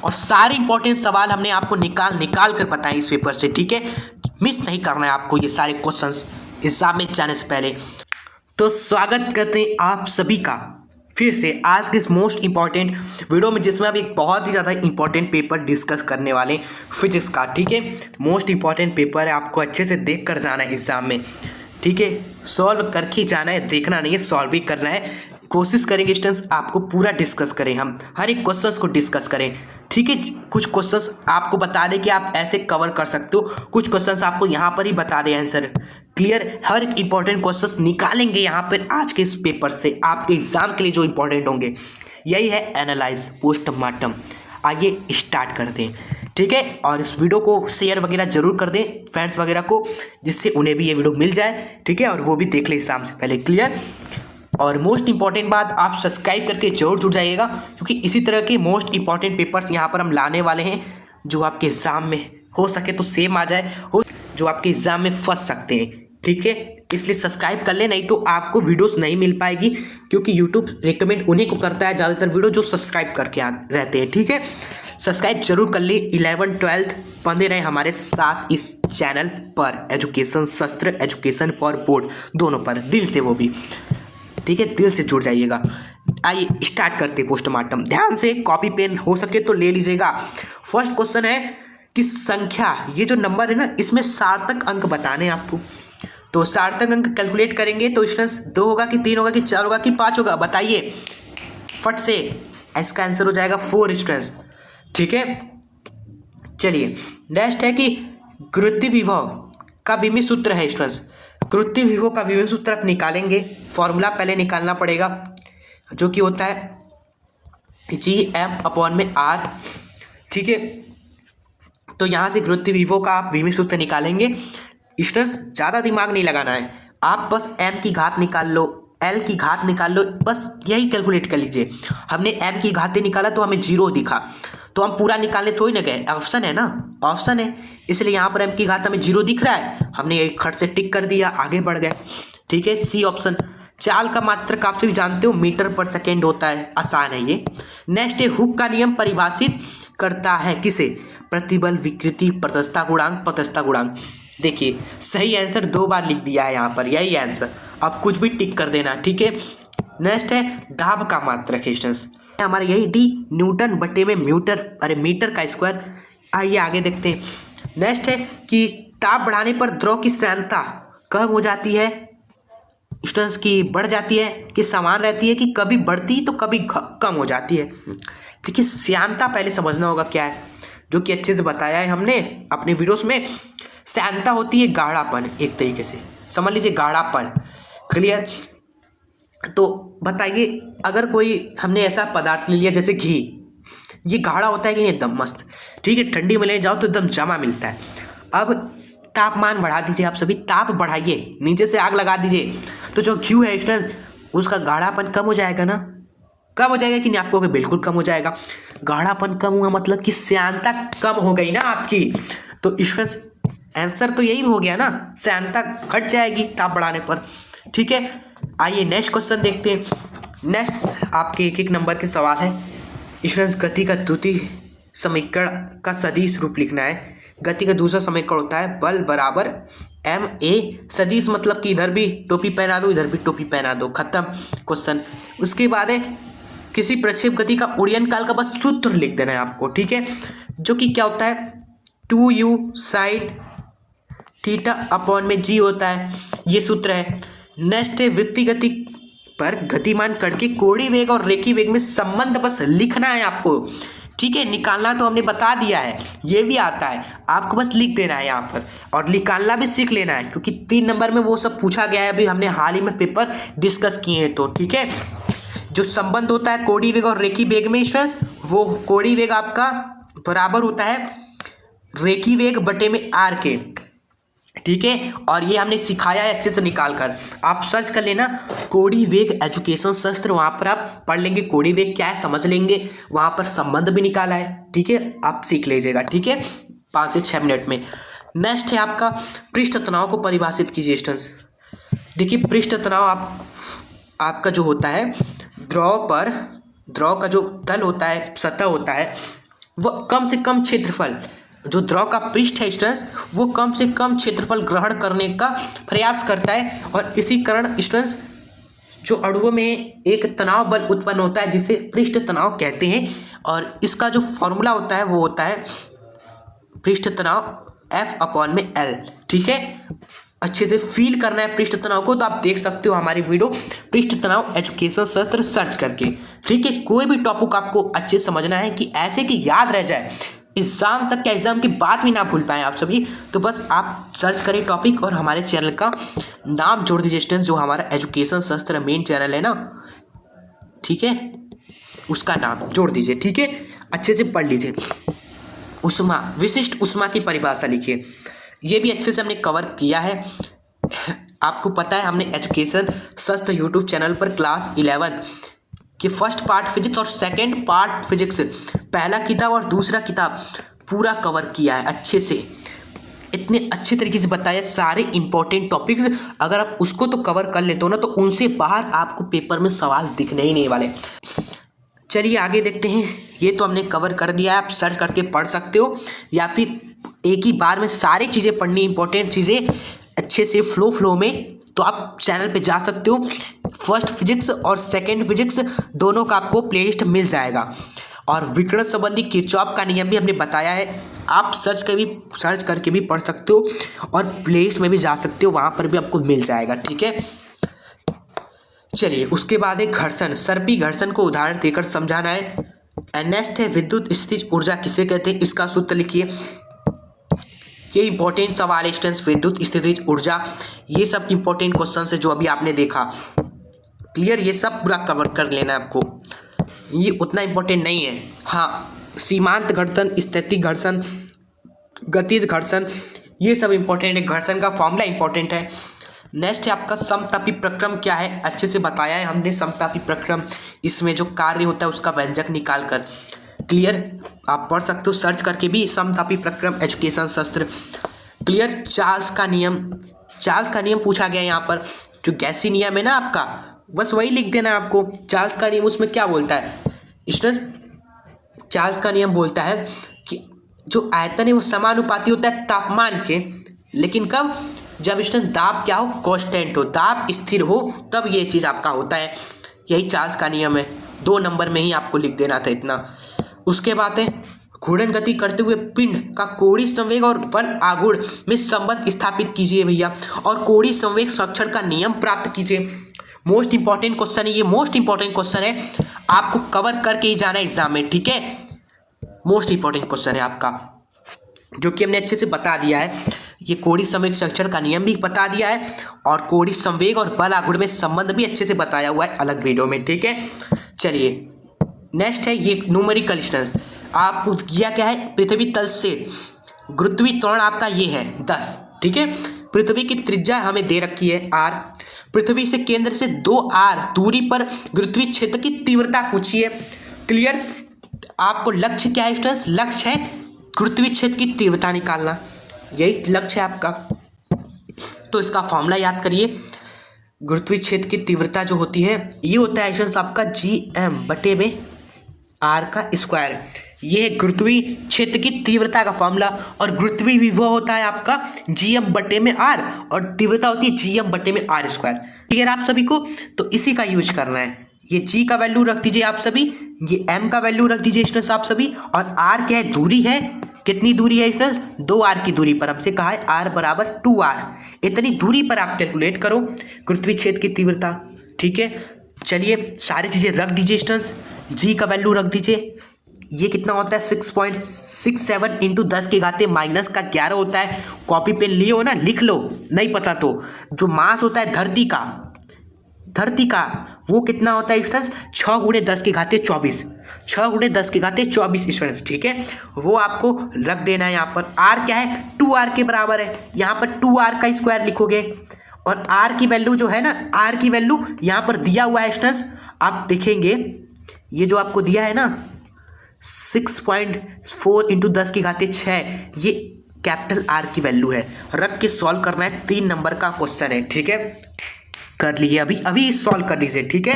और सारे इंपॉर्टेंट सवाल हमने आपको निकाल कर बताए इस पेपर से, ठीक है। मिस नहीं करना है आपको ये सारे क्वेश्चंस एग्जाम में जाने से पहले। तो स्वागत करते हैं आप सभी का फिर से आज के इस मोस्ट इंपॉर्टेंट वीडियो में, जिसमें अब एक बहुत ही ज़्यादा इंपॉर्टेंट पेपर डिस्कस करने वाले फिजिक्स का, ठीक है। मोस्ट इंपॉर्टेंट पेपर है, आपको अच्छे से देख कर जाना है एग्जाम में, ठीक है। सॉल्व करके जाना है, देखना नहीं है, सॉल्व भी करना है। कोशिश करेंगे स्टूडेंट्स आपको पूरा डिस्कस करें, हम हर एक क्वेश्चंस को डिस्कस करें, ठीक है। कुछ क्वेश्चंस आपको बता दें कि आप ऐसे कवर कर सकते हो, कुछ क्वेश्चंस आपको यहाँ पर ही बता दें आंसर क्लियर। हर एक इंपॉर्टेंट क्वेश्चंस निकालेंगे यहाँ पर आज के इस पेपर से, आपके एग्जाम के लिए जो इंपॉर्टेंट होंगे। यही है एनालाइज पोस्टमार्टम। आइए स्टार्ट करते हैं, ठीक है। और इस वीडियो को शेयर वगैरह जरूर कर दें फ्रेंड्स वगैरह को, जिससे उन्हें भी ये वीडियो मिल जाए, ठीक है, और वो भी देख ले एग्जाम से पहले, क्लियर। और मोस्ट इंपॉर्टेंट बात, आप सब्सक्राइब करके जरूर जुड़ जाइएगा, क्योंकि इसी तरह के मोस्ट इंपॉर्टेंट पेपर्स यहाँ पर हम लाने वाले हैं, जो आपके एग्जाम में हो सके तो सेम आ जाए, हो जो आपके एग्जाम में फंस सकते हैं, ठीक है। इसलिए सब्सक्राइब कर ले, नहीं तो आपको वीडियोस नहीं मिल पाएगी, क्योंकि यूट्यूब रिकमेंड उन्हीं को करता है ज़्यादातर वीडियो जो सब्सक्राइब करके रहते हैं, ठीक है। सब्सक्राइब जरूर कर ले। 11th 12th बंदे रहे हमारे साथ इस चैनल पर, एजुकेशन शस्त्र, एजुकेशन फॉर बोर्ड, दोनों पर दिल से, वो भी, ठीक है, दिल से जुड़ जाइएगा। आइए स्टार्ट करते पोस्टमार्टम। ध्यान से कॉपी पेन हो सके तो ले लीजिएगा। फर्स्ट क्वेश्चन है कि संख्या, ये जो नंबर है ना, इसमें सार्थक अंक बताने हैं आपको। तो सार्थक अंक कैलकुलेट करेंगे तो स्टूडेंट्स 2 होगा कि 3 होगा कि 4 होगा कि 5 होगा, बताइए फट से। इसका आंसर हो जाएगा 4 स्टूडेंट्स, ठीक है। चलिए नेक्स्ट है कि गुरुत्व विभव का विमीय सूत्र है स्टूडेंट्स। गुरुत्व विभव का विमीय सूत्र आप निकालेंगे, फॉर्मूला पहले निकालना पड़ेगा, जो कि होता है Gm/r, ठीक है। तो यहाँ से गुरुत्व विभव का आप विमीय सूत्र निकालेंगे। स्टूडेंट्स ज़्यादा दिमाग नहीं लगाना है, आप बस m की घात निकाल लो, l की घात निकाल लो, बस यही कैलकुलेट कर लीजिए। हमने m की घातें निकाला तो हमें 0 दिखा, तो हम पूरा निकालने थोड़ी ना गए, ऑप्शन है ना, ऑप्शन है, इसलिए यहाँ पर m की घात हमें 0 दिख रहा है, हमने एक खट से टिक कर दिया, आगे बढ़ गए, ठीक है। C option. चाल का मात्रक आप सभी जानते हो मीटर पर सेकेंड होता है, आसान है ये। नेक्स्ट है हुक का नियम परिभाषित करता है किसे? प्रतिबल, विकृति, प्रत्यास्थता गुणांक, प्रत्यास्थता गुणांक। देखिए सही आंसर 2 बार लिख दिया है यहाँ पर, यही आंसर, अब कुछ भी टिक कर देना, ठीक है। नेक्स्ट है दाब का मात्रक है स्टूडेंट्स, हमारा यही डी न्यूटन बटे में मीटर, अरे मीटर का स्क्वायर। आइए आगे देखते हैं। नेक्स्ट है कि ताप बढ़ाने पर द्रव की श्यानता कब हो जाती है स्टूडेंट्स, की बढ़ जाती है कि समान रहती है, कि कभी बढ़ती तो कभी कम हो जाती है। देखिए श्यानता पहले समझना होगा क्या है, जो कि अच्छे से बताया है हमने अपने वीडियोस में। श्यानता होती है गाढ़ापन, एक तरीके से समझ लीजिए गाढ़ापन, क्लियर। तो बताइए अगर कोई हमने ऐसा पदार्थ ले लिया जैसे घी, ये गाढ़ा होता है कि एकदम मस्त, ठीक है, ठंडी में ले जाओ तो एकदम जमा मिलता है। अब तापमान बढ़ा दीजिए, आप सभी ताप बढ़ाइए, नीचे से आग लगा दीजिए, तो जो घी है स्टूडेंट्स उसका गाढ़ापन कम हो जाएगा ना, कम हो जाएगा कि नहीं, आपको बिल्कुल कम हो जाएगा। गाढ़ापन कम हुआ मतलब कि श्यानता कम हो गई ना आपकी, तो स्टूडेंट्स आंसर तो यही हो गया ना, श्यानता घट जाएगी ताप बढ़ाने पर, ठीक है। आइए नेक्स्ट क्वेश्चन देखते हैं। नेक्स्ट आपके 1-1 नंबर के सवाल है स्टूडेंट्स। गति का द्वितीय समीकरण का सदिश रूप लिखना है। गति का दूसरा समीकरण होता है बल बराबर ma, सदिश मतलब कि इधर भी टोपी पहना दो, इधर भी टोपी पहना दो, खत्म क्वेश्चन। उसके बाद है किसी प्रक्षेप गति का उड़यन काल का बस सूत्र लिख देना है आपको, ठीक है, जो कि क्या होता है 2u sin θ/g होता है, ये सूत्र है। नेक्स्ट है वृत्तीय गति पर गतिमान कण के कोणीय वेग और रेखीय वेग में संबंध बस लिखना है आपको, ठीक है। निकालना तो हमने बता दिया है, ये भी आता है, आपको बस लिख देना है यहाँ पर, और निकालना भी सीख लेना है, क्योंकि 3 नंबर में वो सब पूछा गया है, अभी हमने हाल ही में पेपर डिस्कस किए हैं, तो ठीक है। जो संबंध होता है कोणीय वेग और रेखीय वेग में स्टूडेंट्स, वो कोणीय वेग आपका बराबर होता है रेखीय वेग बटे में आर के, ठीक है। और ये हमने सिखाया है अच्छे से निकाल कर, आप सर्च कर लेना कोणीय वेग एजुकेशन शास्त्र, वहाँ पर आप पढ़ लेंगे कोणीय वेग क्या है, समझ लेंगे, वहाँ पर संबंध भी निकाला है, ठीक है, आप सीख लीजिएगा, ठीक है, 5 से 6 मिनट में। नेक्स्ट है आपका पृष्ठ तनाव को परिभाषित कीजिए स्टूडेंट्स। देखिए पृष्ठ तनाव आपका जो होता है द्रव का जो तल होता है, सतह होता है, वो कम से कम क्षेत्रफल, जो द्रव का पृष्ठ है स्टूडेंट्स, वो कम से कम क्षेत्रफल ग्रहण करने का प्रयास करता है। और इसी कारण स्टूडेंट्स जो अणुओं में एक तनाव बल उत्पन्न होता है जिसे पृष्ठ तनाव कहते हैं। और इसका जो फॉर्मूला होता है वो होता है पृष्ठ तनाव F/L। ठीक है, अच्छे से फील करना है पृष्ठ तनाव को तो आप देख सकते हो हमारी वीडियो पृष्ठ तनाव एजुकेशन सत्र सर्च करके। ठीक है, कोई भी टॉपिक आपको अच्छे से समझना है कि ऐसे कि याद रह जाए, एग्जाम तक के एग्जाम की बात भी ना भूल पाएँ आप सभी, तो बस आप सर्च करें टॉपिक और हमारे चैनल का नाम जोड़ दीजिए स्टूडेंट्स, जो हमारा एजुकेशन शास्त्र मेन चैनल है ना, ठीक है, उसका नाम जोड़ दीजिए। ठीक है, अच्छे से पढ़ लीजिए। उष्मा, विशिष्ट उष्मा की परिभाषा लिखिए। ये भी अच्छे से हमने कवर किया है। आपको पता है हमने एजुकेशन शास्त्र यूट्यूब चैनल पर क्लास 11 कि फर्स्ट पार्ट फिजिक्स और सेकंड पार्ट फिजिक्स, पहला किताब और दूसरा किताब पूरा कवर किया है अच्छे से, इतने अच्छे तरीके से बताया सारे इंपॉर्टेंट टॉपिक्स। अगर आप उसको तो कवर कर लेते हो ना तो उनसे बाहर आपको पेपर में सवाल दिखने ही नहीं वाले। चलिए आगे देखते हैं। ये तो हमने कवर कर दिया है, आप सर्च करके पढ़ सकते हो या फिर एक ही बार में सारी चीज़ें पढ़नी, इंपॉर्टेंट चीज़ें अच्छे से फ्लो में, तो आप चैनल पे जा सकते हो। फर्स्ट फिजिक्स और सेकंड फिजिक्स दोनों का आपको प्लेलिस्ट मिल जाएगा। और विकिरण संबंधी किरचॉफ का नियम भी हमने बताया है, आप सर्च करके भी पढ़ सकते हो और प्लेलिस्ट में भी जा सकते हो, वहाँ पर भी आपको मिल जाएगा। ठीक है, चलिए उसके बाद एक घर्षण, सर्पी घर्षण को उदाहरण देकर समझाना है। नेक्स्ट है विद्युत स्थितिज ऊर्जा किसे कहते हैं, इसका सूत्र लिखिए। ये इंपॉर्टेंट सवाल है स्टूडेंट्स, विद्युत स्थितिज ऊर्जा, ये सब इंपॉर्टेंट क्वेश्चन है जो अभी आपने देखा। क्लियर, ये सब पूरा कवर कर लेना है आपको, ये उतना इंपॉर्टेंट नहीं है। हाँ, सीमांत घर्षण, स्थैतिक घर्षण, गतिज घर्षण, ये सब इंपॉर्टेंट है। घर्षण का फॉर्मूला इंपॉर्टेंट है। नेक्स्ट है आपका समतापी प्रक्रम क्या है, अच्छे से बताया है हमने समतापी प्रक्रम, इसमें जो कार्य होता है उसका व्यंजक निकाल कर। क्लियर, आप पढ़ सकते हो सर्च करके भी समतापी प्रक्रम एजुकेशन शास्त्र। क्लियर, चार्ल्स का नियम पूछा गया यहाँ पर, जो गैसी नियम है ना आपका, बस वही लिख देना है आपको। चार्ल्स का नियम उसमें क्या बोलता है स्टूडेंट्स, चार्ल्स का नियम बोलता है कि जो आयतन है वो समानुपाती होता है तापमान के, लेकिन कब, जब स्टूडेंट दाब क्या हो, कांस्टेंट हो, दाब स्थिर हो, तब ये चीज़ आपका होता है। यही चार्ल्स का नियम है, 2 नंबर में ही आपको लिख देना था इतना। उसके बाद है घूर्णन गति करते हुए पिंड का कोणीय संवेग और बल आघूर्ण में संबंध स्थापित कीजिए भैया, और कोणीय संवेग संरक्षण का नियम प्राप्त कीजिए। मोस्ट इंपॉर्टेंट क्वेश्चन है ये, मोस्ट इंपॉर्टेंट क्वेश्चन है, आपको कवर करके ही जाना है एग्जाम में। ठीक है, मोस्ट इंपॉर्टेंट क्वेश्चन है आपका, जो कि हमने अच्छे से बता दिया है। ये कोणीय संवेग संरक्षण का नियम भी बता दिया है और कोणीय संवेग और बल आघूर्ण में संबंध भी अच्छे से बताया हुआ है अलग वीडियो में। ठीक है, चलिए नेक्स्ट है ये न्यूमेरिकल स्टूडेंट्स, आपको दिया क्या है, पृथ्वी तल से गुरुत्वीय त्वरण आपका ये है 10। ठीक है, पृथ्वी की त्रिज्या हमें दे रखी है r, पृथ्वी से केंद्र से 2r दूरी पर गुरुत्वीय क्षेत्र की तीव्रता पूछी है। क्लियर, आपको लक्ष्य क्या है स्टूडेंट्स, लक्ष्य है गुरुत्वीय क्षेत्र की तीव्रता निकालना, यही लक्ष्य है आपका। तो इसका फॉर्मूला याद करिए, गुरुत्वीय क्षेत्र की तीव्रता जो होती है ये होता है स्टूडेंट्स आपका Gm/r का स्क्वायर। ये है गुरुत्वीय क्षेत्र की तीव्रता का फॉर्मूला, और गुरुत्वीय विभव होता है आपका Gm/r और तीव्रता होती है Gm/r²। ठीक है आप सभी को, तो इसी का यूज करना है। ये G का वैल्यू रख दीजिए आप सभी, ये M का वैल्यू रख दीजिए स्टूडेंट्स आप सभी, और R क्या है, दूरी है, कितनी दूरी है स्टूडेंट्स, 2r की दूरी पर हमसे कहा है r बराबर 2r, इतनी दूरी पर आप कैलकुलेट करो गुरुत्वीय क्षेत्र की तीव्रता। ठीक है, चलिए सारी चीज़ें रख दीजिए स्टूडेंट्स, G का वैल्यू रख दीजिए, ये कितना होता है 6.67 इंटू 10⁻⁻11 होता है। कॉपी पेन लिए हो ना, लिख लो, नहीं पता तो। जो मास होता है धरती का वो कितना होता है स्टूडेंट्स, 6×10⁻24, 6×10⁻24 स्टूडेंट्स। ठीक है, वो आपको रख देना है यहाँ पर। r क्या है, 2r के बराबर है, यहाँ पर 2r का स्क्वायर लिखोगे, और r की वैल्यू जो है ना, r की वैल्यू यहाँ पर दिया हुआ है स्टूडेंट्स, आप देखेंगे ये जो आपको दिया है ना 6.4 इंटू 10⁻6, ये कैपिटल R की वैल्यू है। रख के सॉल्व करना है, 3 नंबर का क्वेश्चन है। ठीक है, कर लीजिए, अभी सॉल्व कर लीजिए। ठीक है,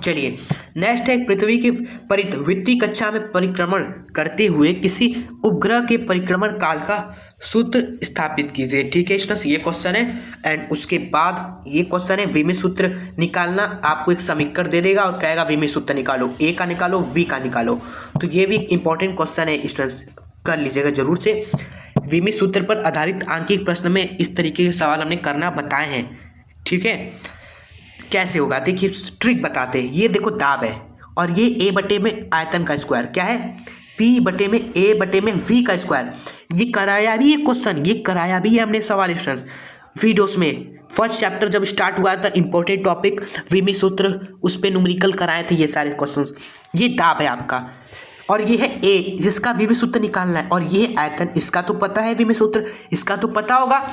चलिए नेक्स्ट है, पृथ्वी के परिवृत्तीय कक्षा में परिक्रमण करते हुए किसी उपग्रह के परिक्रमण काल का सूत्र स्थापित कीजिए। ठीक है स्टूडेंट्स, ये क्वेश्चन है। एंड उसके बाद ये क्वेश्चन है विमित सूत्र निकालना। आपको एक समीकरण दे देगा और कहेगा विमित सूत्र निकालो, ए का निकालो, बी का निकालो। तो ये भी इंपॉर्टेंट क्वेश्चन है स्टूडेंट्स, कर लीजिएगा जरूर से। विमित सूत्र पर आधारित आंकिक प्रश्न में इस तरीके के सवाल हमने करना बताए हैं। ठीक है, कैसे होगा देखिए, ट्रिक बताते हैं। ये देखो दाब है और ये ए बटे में आयतन का स्क्वायर क्या है, पी बटे में ए बटे में वी का स्क्वायर। ये कराया भी है क्वेश्चन, ये कराया भी है हमने सवाल स्टूडेंट्स वीडियोस में। फर्स्ट चैप्टर जब स्टार्ट हुआ था इंपॉर्टेंट टॉपिक विमित सूत्र, उस पर न्यूमेरिकल कराए थे ये सारे क्वेश्चंस। ये दाब है आपका और ये है ए जिसका विमित सूत्र निकालना है, और ये आयतन, इसका तो पता है विमित सूत्र, इसका तो पता होगा।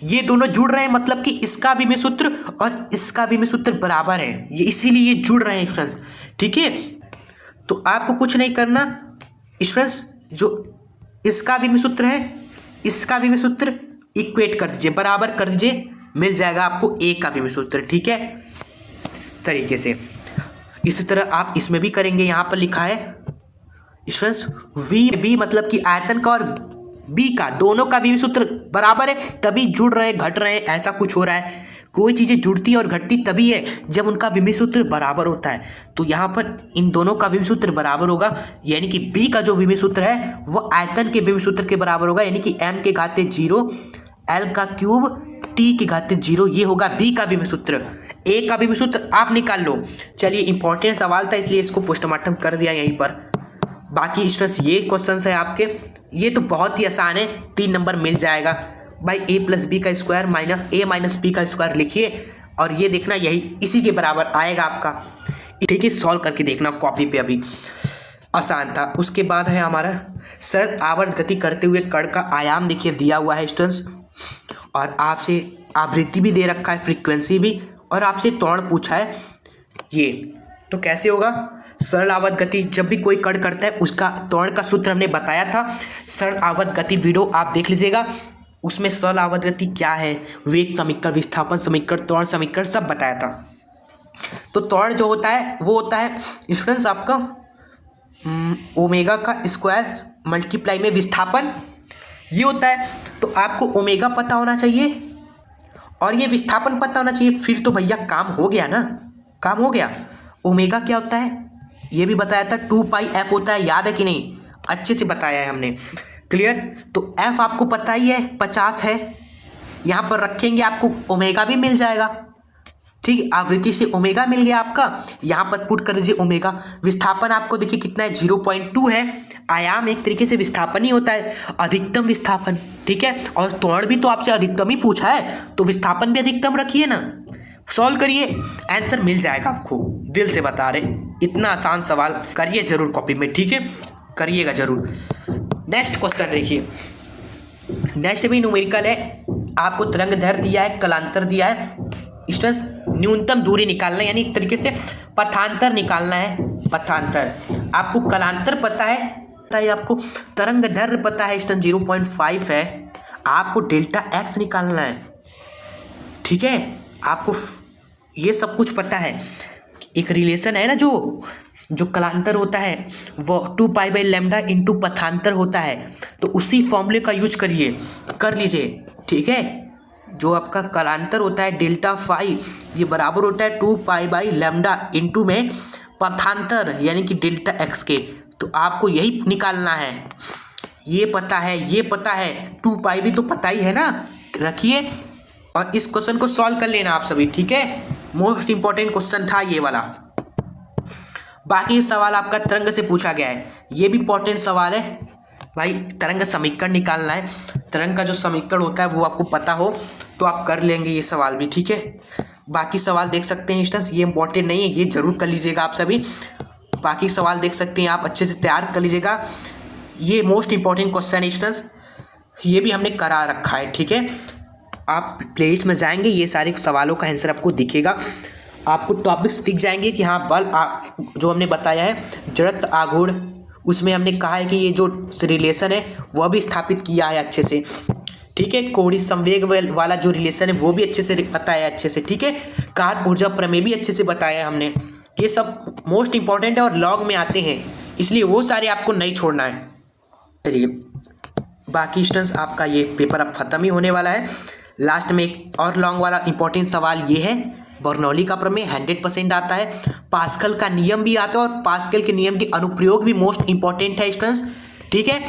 ये दोनों जुड़ रहे हैं मतलब कि इसका विमित सूत्र और इसका विमित सूत्र बराबर है, ये इसीलिए ये जुड़ रहे हैं स्टूडेंट्स। ठीक है, तो आपको कुछ नहीं करना स्टूडेंट्स, जो इसका विमित सूत्र है इसका विमित सूत्र इक्वेट कर दीजिए, बराबर कर दीजिए, मिल जाएगा आपको ए का विमित सूत्र। ठीक है, इस तरीके से। इसी तरह आप इसमें भी करेंगे। यहाँ पर लिखा है स्टूडेंट्स वी बी मतलब कि आयतन का और बी का दोनों का विमित सूत्र बराबर है, तभी जुड़ रहे घट रहे, ऐसा कुछ हो रहा है। कोई चीज़ें जुड़ती और घटती तभी है जब उनका विमित सूत्र बराबर होता है। तो यहाँ पर इन दोनों का विमित सूत्र बराबर होगा, यानी कि बी का जो विमित सूत्र है वो आयतन के विमित सूत्र के बराबर होगा, यानी कि m के घाते 0 l का क्यूब t के घाते 0। ये होगा बी का विमित सूत्र। ए का विमित सूत्र आप निकाल लो। चलिए इंपॉर्टेंट सवाल था इसलिए इसको पोस्टमार्टम कर दिया यहीं पर। बाकी स्टूडेंट्स ये क्वेश्चन है आपके, ये तो बहुत ही आसान है, 3 नंबर मिल जाएगा भाई। ए प्लस बी का स्क्वायर माइनस ए माइनस बी का स्क्वायर लिखिए और ये देखना यही इसी के बराबर आएगा आपका। ठीक है, सॉल्व करके देखना कॉपी पे, अभी आसान था। उसके बाद है हमारा सरल आवर्त गति करते हुए कण का आयाम देखिए दिया हुआ है स्टूडेंट्स, और आपसे आवृत्ति भी दे रखा है, फ्रीक्वेंसी भी, और आपसे त्वरण पूछा है। ये तो कैसे होगा, सरल आवर्त गति जब भी कोई कण करता है उसका त्वरण का सूत्र हमने बताया था। सरल आवर्त गति वीडियो आप देख लीजिएगा, उसमें सरल आवर्त गति क्या है, वेग समीकरण, विस्थापन समीकरण, त्वरण समीकरण सब बताया था। तो त्वरण जो होता है वो होता है स्टूडेंट्स आपका ओमेगा का स्क्वायर मल्टीप्लाई में विस्थापन, ये होता है। तो आपको ओमेगा पता होना चाहिए और ये विस्थापन पता होना चाहिए, फिर तो भैया काम हो गया ना, काम हो गया। ओमेगा क्या होता है ये भी बताया था, 2πf होता है, याद है कि नहीं, अच्छे से बताया है हमने, क्लियर। तो f आपको पता ही है 50 है, यहाँ पर रखेंगे आपको ओमेगा भी मिल जाएगा। ठीक, आवृत्ति से ओमेगा मिल गया आपका, यहाँ पर पुट कर दीजिए ओमेगा। विस्थापन आपको देखिए कितना है, 0.2 है। आयाम एक तरीके से विस्थापन ही होता है, अधिकतम विस्थापन। ठीक है, और त्वरण भी तो आपसे अधिकतम ही पूछा है, तो विस्थापन भी अधिकतम रखिए ना। सॉल्व करिए, आंसर मिल जाएगा आपको, दिल से बता रहे, इतना आसान सवाल करिए जरूर कॉपी में। ठीक है, करिएगा जरूर। नेक्स्ट क्वेश्चन देखिए, नेक्स्ट भी न्यूमेरिकल है। आपको तरंग दैर्घ्य दिया है, कलांतर दिया है स्टूडेंट्स, न्यूनतम दूरी निकालना है, यानी एक तरीके से पथांतर निकालना है। पथांतर आपको कलांतर पता है आपको तरंग दैर्घ्य पता है स्टूडेंट 0.5 है, आपको डेल्टा एक्स निकालना है। ठीक है, आपको ये सब कुछ पता है। एक रिलेशन है ना, जो कलांतर होता है वो 2π/λ इंटू पथांतर होता है, तो उसी फॉर्मूले का यूज करिए, कर लीजिए। ठीक है, जो आपका कलांतर होता है डेल्टा फाई, ये बराबर होता है 2π/λ इंटू में पथांतर यानी कि डेल्टा एक्स के। तो आपको यही निकालना है, ये पता है, ये पता है, 2π भी तो पता ही है ना, रखिए और इस क्वेश्चन को सॉल्व कर लेना आप सभी। ठीक है, मोस्ट इंपॉर्टेंट क्वेश्चन था ये वाला। बाकी सवाल आपका तरंग से पूछा गया है, ये भी इंपॉर्टेंट सवाल है भाई। तरंग समीकरण निकालना है, तरंग का जो समीकरण होता है वो आपको पता हो तो आप कर लेंगे ये सवाल भी। ठीक है, बाकी सवाल देख सकते हैं स्टूडेंट्स, ये इंपॉर्टेंट नहीं है, ये जरूर कर लीजिएगा आप सभी। बाकी सवाल देख सकते हैं आप, अच्छे से तैयार कर लीजिएगा, ये मोस्ट इंपॉर्टेंट क्वेश्चन है स्टूडेंट्स, ये भी हमने करा रखा है। ठीक है, आप प्लेलिस्ट में जाएंगे, ये सारे सवालों का आंसर आपको दिखेगा, आपको टॉपिक्स दिख जाएंगे कि हाँ बल जो हमने बताया है जड़त्व आघूर्ण, उसमें हमने कहा है कि ये जो रिलेशन है वह भी स्थापित किया है अच्छे से। ठीक है, कोणीय संवेग वाला जो रिलेशन है वो भी अच्छे से बताया है अच्छे से। ठीक है, कार्य ऊर्जा प्रमेय भी अच्छे से बताया है हमने। ये सब मोस्ट इंपॉर्टेंट है और लॉन्ग में आते हैं, इसलिए वो सारे आपको नहीं छोड़ना है। चलिए बाकी स्टूडेंट्स आपका ये पेपर अब ख़त्म ही होने वाला है। लास्ट में एक और लॉन्ग वाला इंपॉर्टेंट सवाल ये है, बर्नौली का प्रमेय 100% आता है, पास्कल का नियम भी आता है और पास्कल के नियम के अनुप्रयोग भी मोस्ट इंपॉर्टेंट है स्टूडेंट्स। ठीक है,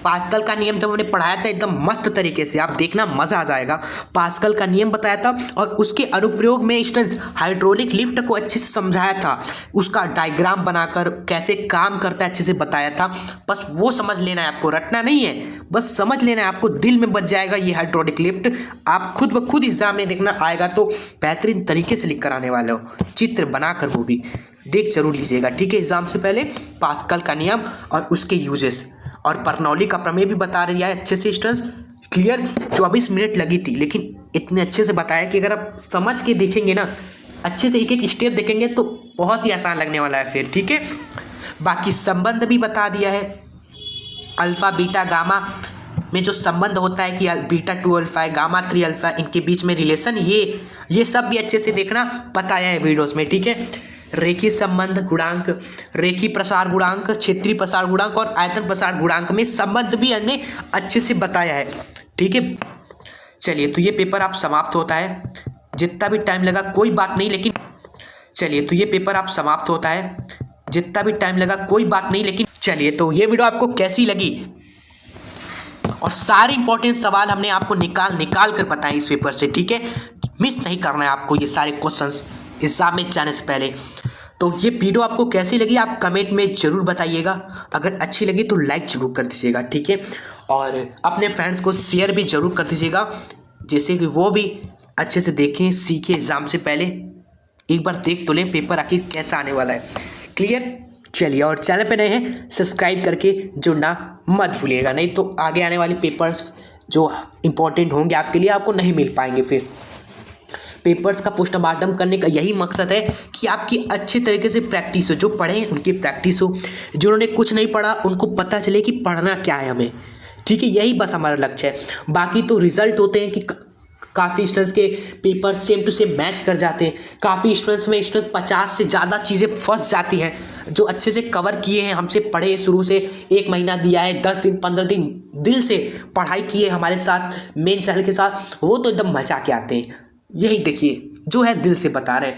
पास्कल का नियम जब हमने पढ़ाया था एकदम मस्त तरीके से, आप देखना मज़ा आ जाएगा। पास्कल का नियम बताया था और उसके अनुप्रयोग में स्टूडेंट्स हाइड्रोलिक लिफ्ट को अच्छे से समझाया था, उसका डायग्राम बनाकर कैसे काम करता है अच्छे से बताया था। बस वो समझ लेना है, आपको रटना नहीं है, बस समझ लेना है, आपको दिल में बच जाएगा ये हाइड्रोलिक लिफ्ट। आप खुद ब खुद एग्जाम में देखना आएगा तो बेहतरीन तरीके से लिख कर आने वाले हो, चित्र बनाकर, वो भी देख जरूर लीजिएगा। ठीक है, एग्जाम से पहले पास्कल का नियम और उसके यूजेस और बर्नौली का प्रमेय भी बता रही है अच्छे से स्टूडेंट्स। क्लियर, 24 मिनट लगी थी, लेकिन इतने अच्छे से बताया कि अगर आप समझ के देखेंगे ना, अच्छे से एक एक स्टेप देखेंगे तो बहुत ही आसान लगने वाला है फिर। ठीक है, बाकी संबंध भी बता दिया है, अल्फ़ा बीटा गामा में जो संबंध होता है कि बीटा 2 अल्फ़ा है, गामा 3 अल्फ़ा, इनके बीच में रिलेशन, ये सब भी अच्छे से देखना बताया है वीडियोज़ में। ठीक है, रेखीय संबंध गुणांक, रेखीय प्रसार गुणांक, क्षेत्रीय प्रसार गुणांक और आयतन प्रसार गुणांक में संबंध भी हमने अच्छे से बताया है। ठीक है, चलिए तो ये पेपर आप समाप्त होता है, जितना भी टाइम लगा कोई बात नहीं, लेकिन चलिए तो ये पेपर आप समाप्त होता है, जितना भी टाइम लगा कोई बात नहीं, लेकिन चलिए तो ये वीडियो आपको कैसी लगी और सारे इंपॉर्टेंट सवाल हमने आपको निकाल कर बताए इस पेपर से। ठीक है, मिस नहीं करना है आपको ये सारे क्वेश्चंस एग्जाम में जाने से पहले। तो ये वीडियो आपको कैसी लगी आप कमेंट में ज़रूर बताइएगा, अगर अच्छी लगी तो लाइक ज़रूर कर दीजिएगा। ठीक है, और अपने फ्रेंड्स को शेयर भी ज़रूर कर दीजिएगा, जैसे कि वो भी अच्छे से देखें, सीखें, एग्ज़ाम से पहले एक बार देख तो लें पेपर आखिर कैसा आने वाला है। क्लियर, चलिए, और चैनल पे नए हैं सब्सक्राइब करके जुड़ना मत भूलिएगा, नहीं तो आगे आने वाले पेपर्स जो इंपॉर्टेंट होंगे आपके लिए आपको नहीं मिल पाएंगे। फिर पेपर्स का पोस्टमार्टम करने का यही मकसद है कि आपकी अच्छे तरीके से प्रैक्टिस हो, जो पढ़े उनकी प्रैक्टिस हो, जिन्होंने कुछ नहीं पढ़ा उनको पता चले कि पढ़ना क्या है हमें। ठीक है, यही बस हमारा लक्ष्य है। बाकी तो रिजल्ट होते हैं कि काफ़ी स्टूडेंट्स के paper same to same match कर जाते हैं, काफ़ी स्टूडेंट्स में 50 से ज़्यादा चीज़ें फंस जाती हैं, जो अच्छे से कवर किए हैं, हमसे पढ़े शुरू से, 1 महीना दिया है, 10 दिन 15 दिन दिल से पढ़ाई किए हमारे साथ मेन चैनल के साथ, वो तो एकदम मचा के आते हैं। यही देखिए जो है दिल से बता रहे हैं,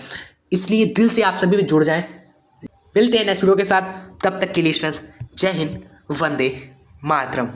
इसलिए दिल से आप सभी भी जुड़ जाएं। मिलते हैं नेक्स्ट वीडियो के साथ, तब तक के लिए स्टूडेंट्स जय हिंद, वंदे मातरम।